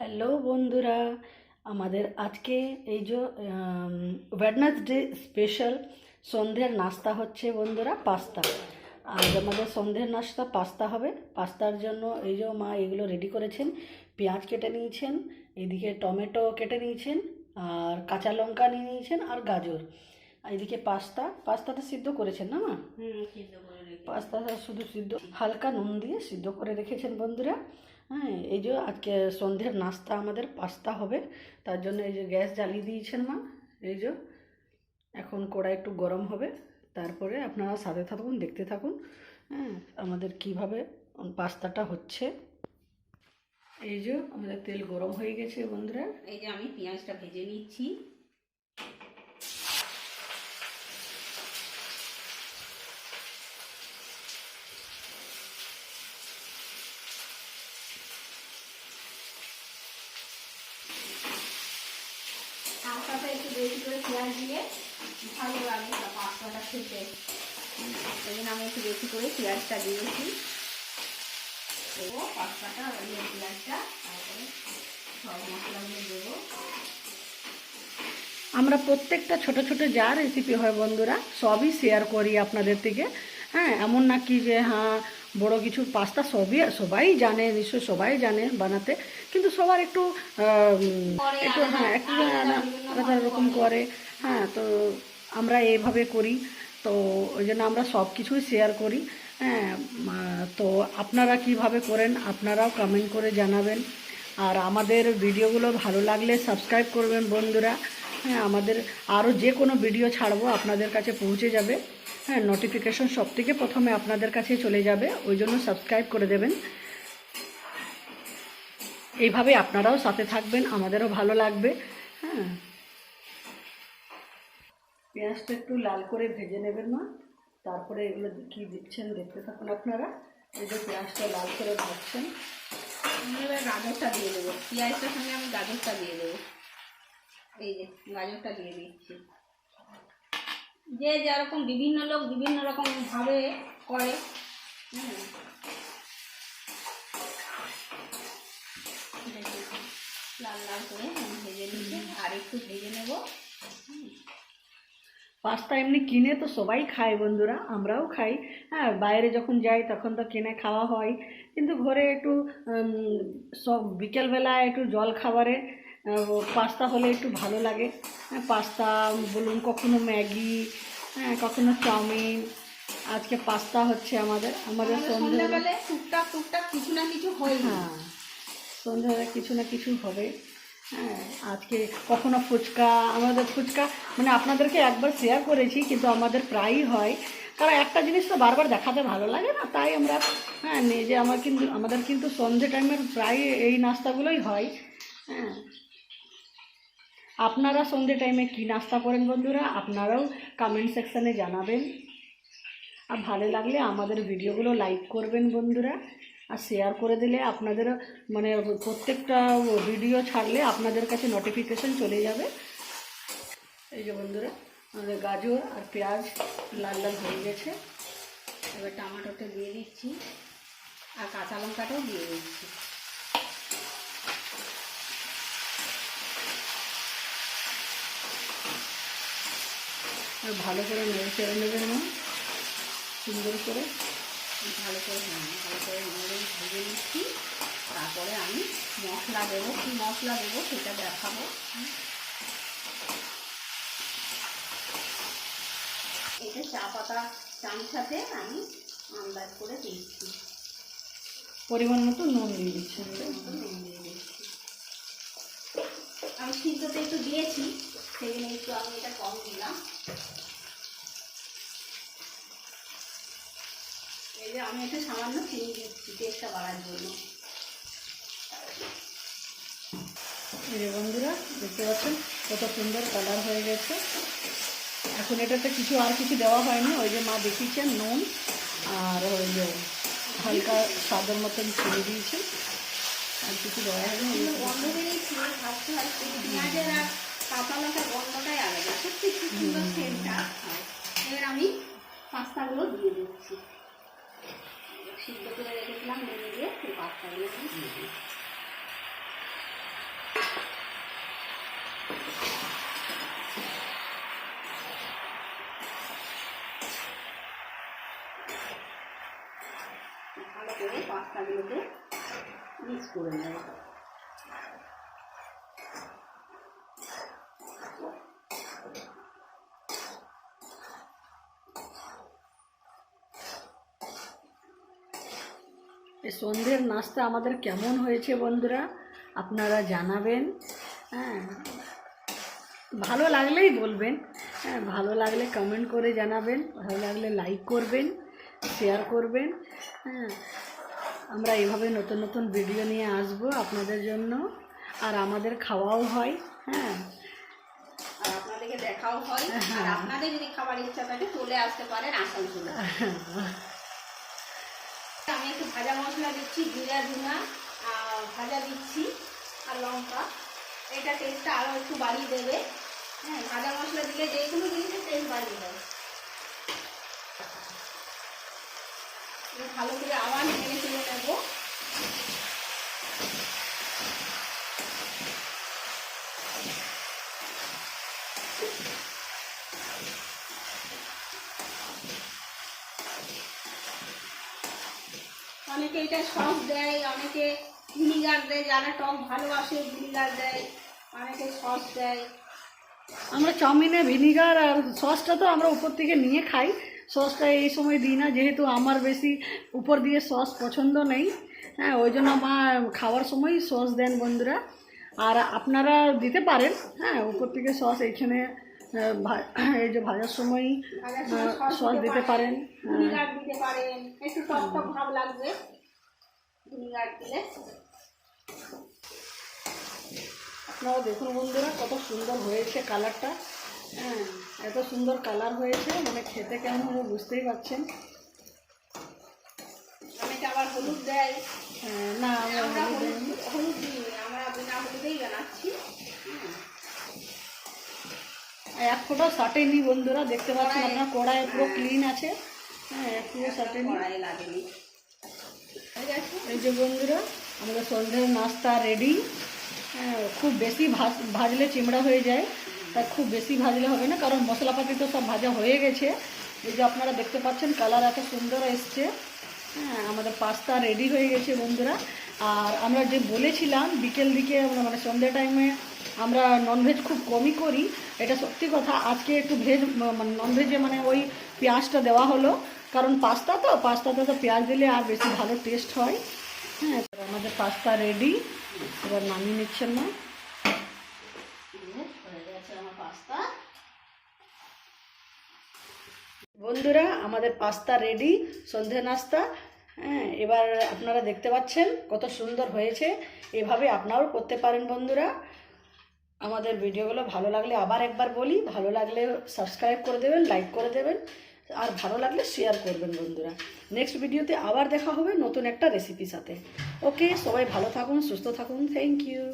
Hello বন্ধুরা, আমাদের আজকে এই যে ওয়েডনেসডে স্পেশাল সন্ধ্যের নাস্তা হচ্ছে বন্ধুরা, পাস্তা। আজ আমাদের সন্ধ্যের নাস্তা পাস্তা হবে। পাস্তার জন্য এই যে মা এগুলো রেডি করেছেন। পেঁয়াজ কেটে নিয়েছেন, এদিকে টমেটো কেটে নিয়েছেন, আর কাঁচা লঙ্কা নিয়ে নিয়েছেন, আর গাজর। আর এদিকে পাস্তাটা সিদ্ধ করেছেন না মা? সিদ্ধ করে রেখে পাস্তাটা শুধু সিদ্ধ হালকা নুন দিয়ে সিদ্ধ করে রেখেছেন বন্ধুরা। হ্যাঁ, এই যে আজকে সন্ধ্যের নাস্তা আমাদের পাস্তা হবে, তার জন্য এই যে গ্যাস জ্বালিয়ে দিয়েছেন মা। এই যে এখন কড়াই একটু গরম হবে, তারপরে আপনারা সাথে থাকুন, দেখতে থাকুন। হ্যাঁ, আমাদের কিভাবে পাস্তাটা হচ্ছে। এই যে আমাদের তেল গরম হয়ে গেছে বন্ধুরা। এই যে আমি পেঁয়াজটা ভেজে নিচ্ছি। পাস্তাটা একটু বেশি করে পেঁয়াজ দিয়ে ভালো লাগে পাস্তাটা খেতে, এই জন্য আমি একটু বেশি করে পেঁয়াজটা দিয়েছি। দেবো পাস্তাটা পেঁয়াজটা, তারপরে সব মশলাগুলো দেবো। আমরা প্রত্যেকটা ছোট ছোট যা রেসিপি হয় বন্ধুরা সবই শেয়ার করি আপনাদের থেকে। হ্যাঁ, এমন না কি যে হ্যাঁ বড় কিছু পাস্তা সবাই জানে, নিশ্চয় সবাই জানে বানাতে, কিন্তু সবার একটু একটু হ্যাঁ একটু আলাদা রকম করে। হ্যাঁ, তো আমরা এইভাবে করি, তো ওই জন্য আমরা সব কিছুই শেয়ার করি। হ্যাঁ, তো আপনারা কিভাবে করেন আপনারাও কমেন্ট করে জানাবেন। আর আমাদের ভিডিওগুলো ভালো লাগলে সাবস্ক্রাইব করবেন বন্ধুরা। হ্যাঁ, আমাদের আরও যে কোনো ভিডিও ছাড়বো আপনাদের কাছে পৌঁছে যাবে। হ্যাঁ, নোটিফিকেশন সব থেকে প্রথমে আপনাদের কাছে চলে যাবে, ওই জন্য সাবস্ক্রাইব করে দেবেন। এইভাবে আপনারাও সাথে থাকবেন, আমাদেরও ভালো লাগবে। হ্যাঁ, পেঁয়াজটা একটু লাল করে ভেজে নেবেন মা, তারপরে এগুলো কী দিচ্ছেন দেখতে থাকুন আপনারা। এই যে পেঁয়াজটা লাল করে ভাজছেন, এবার গাজরটা দিয়ে দেবো। পেঁয়াজটার সঙ্গে আমি গাজরটা দিয়ে দেবো। এই যে গাজরটা দিয়ে দিচ্ছি। যে যেরকম বিভিন্ন লোক বিভিন্ন রকম ভাবে করে। লাল লাল করে আমি ভেজে নিচ্ছি, আর একটু ভেজে নেব। পাস্তা এমনি কিনে তো সবাই খায় বন্ধুরা, আমরাও খাই। হ্যাঁ, বাইরে যখন যাই তখন তো কিনে খাওয়া হয়, কিন্তু ঘরে একটু সব বিকেলবেলায় একটু জল খাবারে পাস্তা হলে একটু ভালো লাগে। হ্যাঁ, পাস্তা বলুন, কখনো ম্যাগি, হ্যাঁ কখনো চাউমিন। আজকে পাস্তা হচ্ছে আমাদের সন্ধ্যাবেলায় টুকটাক টুকটাক কিছু না কিছু হয়। হ্যাঁ, সন্ধ্যাবেলা কিছু না কিছু হবে। হ্যাঁ, আজকে কখনো ফুচকা, আমাদের ফুচকা মানে আপনাদেরকে একবার শেয়ার করেছি, কিন্তু আমাদের প্রায়ই হয়। কারণ একটা জিনিস তো বারবার দেখাতে ভালো লাগে না, তাই আমরা হ্যাঁ নিজে আমাদের কিন্তু সন্ধ্যে টাইমের প্রায় এই নাস্তাগুলোই হয়। হ্যাঁ, আপনারা সন্ধ্যে টাইমে কী নাস্তা করেন বন্ধুরা, আপনারাও কমেন্ট সেকশানে জানাবেন। আর ভালো লাগলে আমাদের ভিডিওগুলো লাইক করবেন বন্ধুরা, আর শেয়ার করে দিলে আপনাদেরও মানে প্রত্যেকটা ভিডিও ছাড়লে আপনাদের কাছে নোটিফিকেশন চলে যাবে। এই যে বন্ধুরা, আমাদের গাজর আর পেঁয়াজ লাল লাল হয়ে গেছে। এবার টমেটোটা দিয়ে দিচ্ছি, আর কাঁচা লঙ্কাটাও দিয়ে দিচ্ছি। আর ভালো করে নেড়ে চেড়ে নেবেন না, সুন্দর করে ভালো করে নেড়ে ভেজে নিচ্ছি। তারপরে আমি মশলা দেবো, কী মশলা দেবো সেটা দেখাবো। এটা চা পাতা চামচাতে আমি আন্দাজ করে দিচ্ছি। পরিমাণ মতো নুন দিয়ে দিচ্ছেন। নুন দিয়ে দিচ্ছি। আমি সিদ্ধতে একটু দিয়েছি, সেই জন্য একটু আমি এটা কম দিলাম। এই যে আমি একটু সামান্য চিনি দিচ্ছি টেস্টটা বাড়ার জন্য। এই যে বন্ধুরা দেখতে পাচ্ছেন কত সুন্দর কালার হয়ে গেছে। এখন এটাতে আর কিছু দেওয়া হয়নি, ওই যে মা দেখিয়েছেন নুন আর ওই যে হালকা স্বাদের মতন চিনি দিয়েছেন, আর কিছু দেওয়া হয়নি। গন্ধ বেরিয়েছি ভাবতে ভাবতে পেঁয়াজের আর কাঁচা লঙ্কার গন্ধটাই আলাদা, সত্যি খুব সুন্দর সেন্টটা হয়। এবার আমি পাস্তাগুলো দিয়ে দিচ্ছি। সিদ্ধ করে রেখেছিলাম নুন দিয়ে, সেই পাস্তাগুলো দিয়ে দিই। পাতাগুলোকে মিক্স করে নেব। এই সন্ধ্যের নাস্তা আমাদের কেমন হয়েছে বন্ধুরা আপনারা জানাবেন। হ্যাঁ, ভালো লাগলেই বলবেন। হ্যাঁ, ভালো লাগলে কমেন্ট করে জানাবেন, ভালো লাগলে লাইক করবেন, শেয়ার করবেন। হ্যাঁ, আমরা এইভাবে নতুন নতুন ভিডিও নিয়ে আসবো আপনাদের জন্য, আর আমাদের খাওয়াও হয়। হ্যাঁ, আর আপনাদেরকে দেখাও হয়। আর আপনাদের যদি খাবার ইচ্ছা থাকে চলে আসতে পারেন আসানসোলে। আমি একটু ভাজা মশলা দিচ্ছি, জিরা ধুনা ভাজা দিচ্ছি আর লঙ্কা, এটা টেস্টটা আরও একটু বাড়িয়ে দেবে। হ্যাঁ, ভাজা মশলা দিলে যে কোনো জিনিসের টেস্ট বাড়িয়ে দেবে। ভালো করে আবার নেড়ে চেড়ে নেবো। অনেকে এটা সস দেয়, অনেকে ভিনিগার দেয়, যারা টক ভালোবাসে ভিনিগার দেয়, অনেকে সস দেয়। আমরা চাউমিনে ভিনিগার আর সসটা তো আমরা উপর থেকে নিয়ে খাই, সসটা এই সময় দিই না, যেহেতু আমার বেশি উপর দিয়ে সস পছন্দ নেই। হ্যাঁ, ওই জন্য মা খাওয়ার সময় সস দেন বন্ধুরা, আর আপনারা দিতে পারেন। হ্যাঁ, উপর থেকে সস এইখানে এই যে ভাজার সময় সস দিতে পারেন, ভিনিগার দিতে পারেন, একটু টক টক ভাব লাগবে ভিনিগার দিলে। আপনারা দেখুন বন্ধুরা কত সুন্দর হয়েছে কালারটা। হ্যাঁ, এত সুন্দর কালার হয়েছে, মানে খেতে কেমন হবে বুঝতেই পারছেন। অনেকে আবার হলুদ দেয়। না, আমরা হলুদ দিই, আমরা বিনা হলুদেই বানাচ্ছি। এক ফোঁটা সাটেনি বন্ধুরা, দেখতে পাচ্ছেন আপনার কড়াই পুরো ক্লিন আছে। হ্যাঁ, পুরো সাটেনি, কড়াই লাগেনি। এই যে বন্ধুরা আমাদের সন্ধ্যের নাস্তা রেডি। হ্যাঁ, খুব বেশি ভাজলে চিমড়া হয়ে যায়, তাই খুব বেশি ভাজলে হবে না, কারণ মশলাপাতি তো সব ভাজা হয়ে গেছে। এই যে আপনারা দেখতে পাচ্ছেন কালার এত সুন্দর এসছে। হ্যাঁ, আমাদের পাস্তা রেডি হয়ে গেছে বন্ধুরা। আর আমরা যে বলেছিলাম বিকেল দিকে মানে সন্ধ্যে টাইমে আমরা ননভেজ খুব কমই করি, এটা সত্যি কথা। আজকে একটু ভেজ মানে ননভেজে মানে ওই পেঁয়াজটা দেওয়া হলো, কারণ পাস্তাতে তো পেঁয়াজ দিলে আর বেশি ভালো টেস্ট হয়। হ্যাঁ, আমাদের পাস্তা রেডি, এবার নামিয়ে নিচ্ছেন না। বন্ধুরা আমাদের পাস্তা রেডি, সন্ধে নাস্তা। হ্যাঁ, এবার আপনারা দেখতে পাচ্ছেন কত সুন্দর হয়েছে। এভাবে আপনারাও করতে পারেন বন্ধুরা। আমাদের ভিডিওগুলো ভালো লাগলে আবার একবার বলি, ভালো লাগলে সাবস্ক্রাইব করে দেবেন, লাইক করে দেবেন, আর ভালো লাগলে শেয়ার করবেন বন্ধুরা। নেক্সট ভিডিওতে আবার দেখা হবে নতুন একটা রেসিপির সাথে। ওকে, সবাই ভালো থাকুন, সুস্থ থাকুন। Thank you.